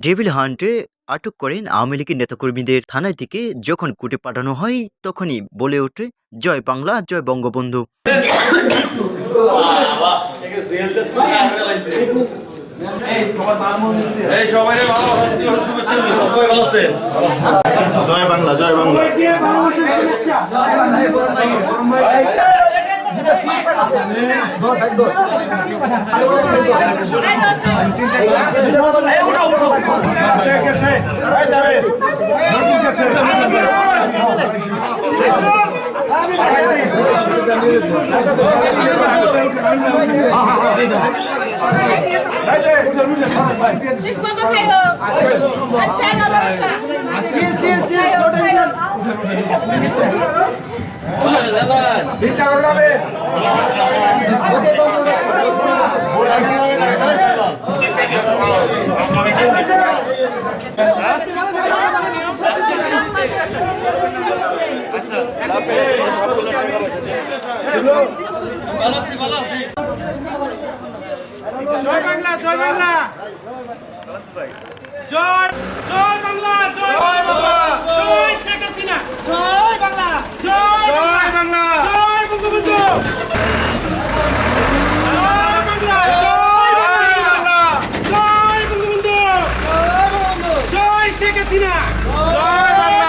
Devil হান্টে আটক করেন আওয়ামী লীগের নেতাকর্মীদের। থানায় থেকে যখন কোর্টে পাঠানো হয় তখনই বলে ওঠে, জয় বাংলা, জয় বঙ্গবন্ধু। জয় বাংলা, জয় বাংলা। জয় বাংলা, জয় বাংলা, জয় জয় বাংলা, জয় বাংলা, জয় শেখ হাসিনা, জয় বাংলা, জয় বাংলা, জয় বঙ্গবন্ধু, জয় বাংলা, জয় বাংলা, জয় বঙ্গবন্ধু, জয় শেখ হাসিনা, জয় বাংলা।